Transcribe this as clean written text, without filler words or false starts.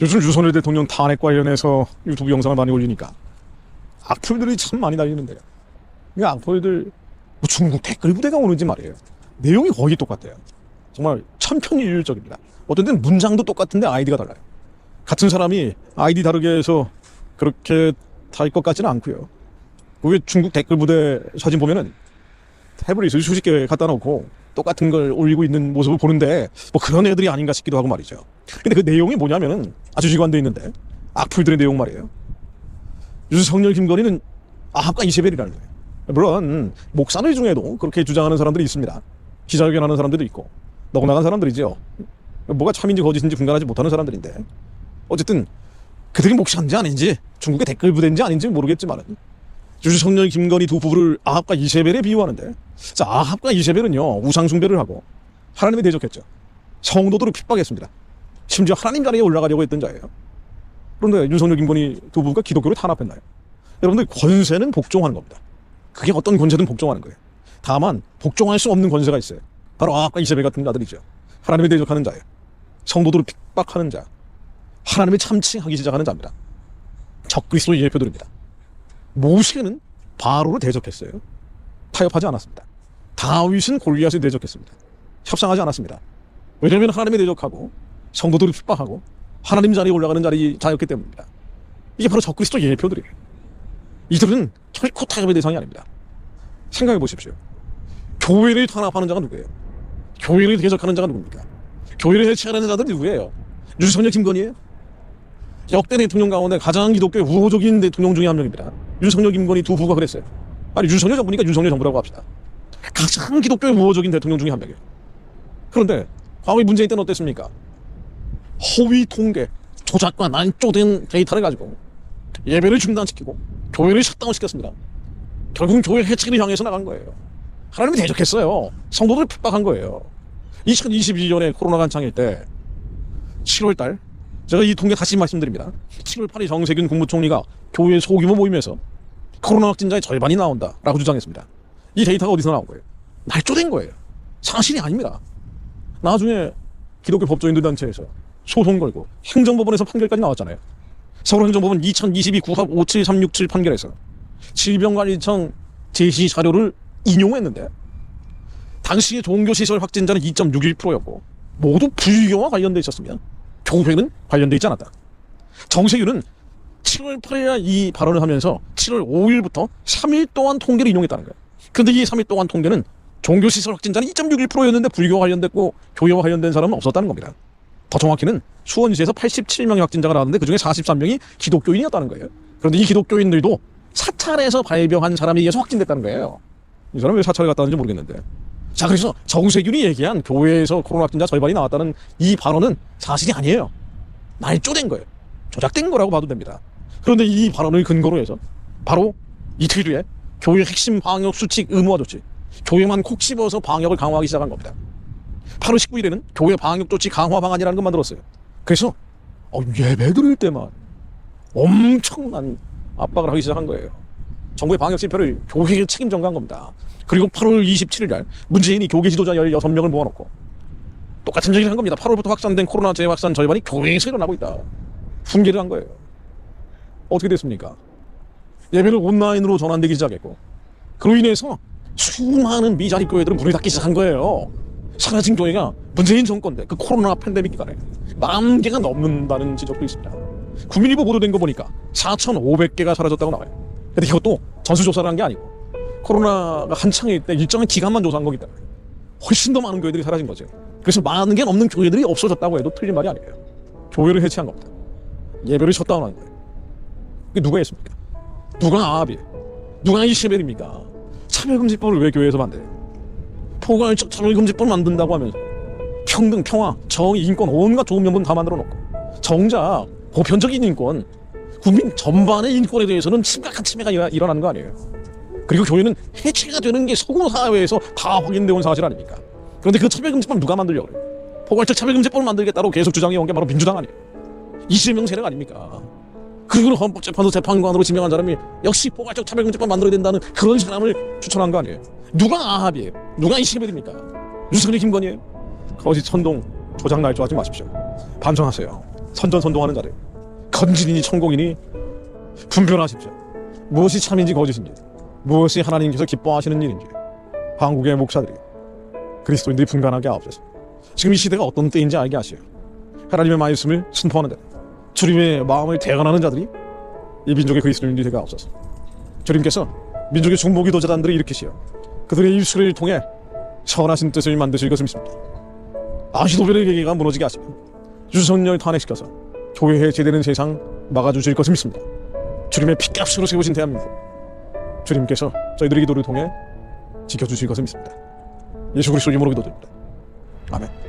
요즘 윤석열 대통령 탄핵 관련해서 유튜브 영상을 많이 올리니까 악플들이 참 많이 달리는데요. 이 악플들 뭐 중국 댓글 부대가 오는지 말이에요. 내용이 거의 똑같아요. 정말 천편일률적입니다. 어떤 때는 문장도 똑같은데 아이디가 달라요. 같은 사람이 아이디 다르게 해서 그렇게 달 것 같지는 않고요. 그게 중국 댓글 부대 사진 보면은 태블릿을 수십 개 갖다 놓고 똑같은 걸 올리고 있는 모습을 보는데 뭐 그런 애들이 아닌가 싶기도 하고 말이죠. 근데 그 내용이 뭐냐면은 아주 지관되어 있는데 악플들의 내용 말이에요. 윤석열 김건희는 아합과 이세벨이라는 거예요. 물론 목사들 중에도 그렇게 주장하는 사람들이 있습니다. 기자회견하는 사람들도 있고 넉나간 사람들이죠. 뭐가 참인지 거짓인지 분간하지 못하는 사람들인데 어쨌든 그들이 목사인지 아닌지 중국의 댓글 부대인지 아닌지 모르겠지만 윤석열 김건희 두 부부를 아합과 이세벨에 비유하는데, 자, 아합과 이세벨은요 우상숭배를 하고 하나님에 대적했죠. 성도들을 핍박했습니다. 심지어 하나님 자리에 올라가려고 했던 자예요. 그런데 윤석열 김건희 두 부부가 기독교를 탄압했나요? 여러분들, 권세는 복종하는 겁니다. 그게 어떤 권세든 복종하는 거예요. 다만 복종할 수 없는 권세가 있어요. 바로 아합과 이세벨 같은 자들이죠. 하나님에 대적하는 자예요. 성도들을 핍박하는 자, 하나님을 참칭하기 시작하는 자입니다. 적그리스도의 예표들입니다. 모세는 바로를 대적했어요. 타협하지 않았습니다. 다윗은 골리앗에 대적했습니다. 협상하지 않았습니다. 왜냐하면 하나님에 대적하고 성도들을 핍박하고 하나님 자리에 올라가는 자였기 때문입니다. 이게 바로 적그리스도 예표들이에요. 이들은 결코 타협의 대상이 아닙니다. 생각해 보십시오. 교회를 탄압하는 자가 누구예요? 교회를 대적하는 자가 누굽니까? 교회를 해체하는 자들이 누구예요? 윤석열 김건희예요? 역대 대통령 가운데 가장 기독교의 우호적인 대통령 중에 한 명입니다. 윤석열 김건희 두 부부가 그랬어요. 아니, 윤석열 정부니까 윤석열 정부라고 합시다. 가장 기독교의 우호적인 대통령 중에 한 명이에요. 그런데 과거에 문재인 때는 어땠습니까? 허위 통계, 조작과 난조된 데이터를 가지고 예배를 중단시키고 교회를 셧다운시켰습니다. 결국은 교회 해체를 향해서 나간 거예요. 하나님이 대적했어요. 성도들을 핍박한 거예요. 2022년에 코로나가 한창일 때 7월달, 제가 이 통계 다시 말씀드립니다. 7월 8일 정세균 국무총리가 교회 소규모 모임에서 코로나 확진자의 절반이 나온다라고 주장했습니다. 이 데이터가 어디서 나온 거예요? 날조된 거예요. 사실이 아닙니다. 나중에 기독교 법조인들 단체에서 소송 걸고 행정법원에서 판결까지 나왔잖아요. 서울행정법원 2022 9합 57367 판결에서 질병관리청 제시 자료를 인용했는데 당시의 종교시설 확진자는 2.61%였고 모두 불교와 관련돼 있었습니다. 교회는 관련돼 있지 않았다. 정세균은 7월 8일 이 발언을 하면서 7월 5일부터 3일 동안 통계를 인용했다는 거예요. 그런데 이 3일 동안 통계는 종교시설 확진자는 2.61%였는데 불교와 관련됐고 교회와 관련된 사람은 없었다는 겁니다. 더 정확히는 수원시에서 87명의 확진자가 나왔는데 그중에 43명이 기독교인이었다는 거예요. 그런데 이 기독교인들도 사찰에서 발병한 사람에 의해서 확진됐다는 거예요. 이 사람은 왜 사찰에 갔다 왔는지 모르겠는데. 자, 그래서 정세균이 얘기한 교회에서 코로나 확진자 절반이 나왔다는 이 발언은 사실이 아니에요. 날조된 거예요. 조작된 거라고 봐도 됩니다. 그런데 이 발언을 근거로 해서 바로 이틀 뒤에 교회 핵심 방역 수칙 의무화 조치, 교회만 콕 집어서 방역을 강화하기 시작한 겁니다. 8월 19일에는 교회 방역 조치 강화 방안이라는 걸 만들었어요. 그래서 예배 드릴 때만 엄청난 압박을 하기 시작한 거예요. 정부의 방역 실패를 교회에 책임 전가한 겁니다. 그리고 8월 27일 날 문재인이 교계 지도자 16명을 모아놓고 똑같은 얘기를 한 겁니다. 8월부터 확산된 코로나 재확산 절반이 교회에서 일어나고 있다. 훈계를 한 거예요. 어떻게 됐습니까? 예배를 온라인으로 전환되기 시작했고 그로 인해서 수많은 미자립 교회들은 문을 닫기 시작한 거예요. 사라진 교회가 문재인 정권 때 그 코로나 팬데믹 기간에 10,000개가 넘는다는 지적도 있습니다. 국민일보 보도된 거 보니까 4,500개가 사라졌다고 나와요. 근데 이것도 전수조사를 한 게 아니고 코로나가 한창일 때 일정한 기간만 조사한 거기 때문에 훨씬 더 많은 교회들이 사라진 거죠. 그래서 많은 게 넘는 교회들이 없어졌다고 해도 틀린 말이 아니에요. 교회를 해체한 겁니다. 예배를 셧다운한 거예요. 그게 누가 했습니까? 누가 아합이에요? 누가 이세벨입니까? 차별금지법을 왜 교회에서 만들어요? 포괄적 차별금지법 만든다고 하면서 평등, 평화, 정의, 인권 온갖 좋은 명분 다 만들어 놓고 정작 보편적인 인권, 국민 전반의 인권에 대해서는 심각한 침해가 일어나는 거 아니에요? 그리고 교회는 해체가 되는 게 서구 사회에서 다 확인되어 온 사실 아닙니까? 그런데 그 차별금지법 누가 만들려고 그래요? 포괄적 차별금지법을 만들겠다고 계속 주장해온 게 바로 민주당 아니에요? 이재명 세력 아닙니까? 그리고 헌법재판소 재판관으로 지명한 사람이 역시 포괄적 차별금지법 만들어야 된다는 그런 사람을 추천한 거 아니에요? 누가 아합이에요? 누가 이세벨입니까? 윤석열 김건희예요? 거짓 천동 조작 날조하지 마십시오. 반성하세요. 선전선동하는 자들, 건진이니 천공이니 분별하십시오. 무엇이 참인지 거짓인지, 무엇이 하나님께서 기뻐하시는 일인지 한국의 목사들이, 그리스도인들이 분간하게 하옵소서. 지금 이 시대가 어떤 때인지 알게 하시오. 하나님의 말씀을 선포하는 자들, 주님의 마음을 대언하는 자들이 이 민족의 그리스도인들이 되게 하옵소서. 주님께서 민족의 중보기도 자단들을 일으키시어 그들의 입술을 통해 선하신 뜻을 만드실 것을 믿습니다. 아시도벨의 계기가 무너지게 하시며 유석열 탄핵시켜서 교회에 제대는 세상 막아주실 것을 믿습니다. 주님의 피값으로 세우신 대한민국, 주님께서 저희들의 기도를 통해 지켜주실 것을 믿습니다. 예수 그리스도 이름으로 기도드립니다. 아멘.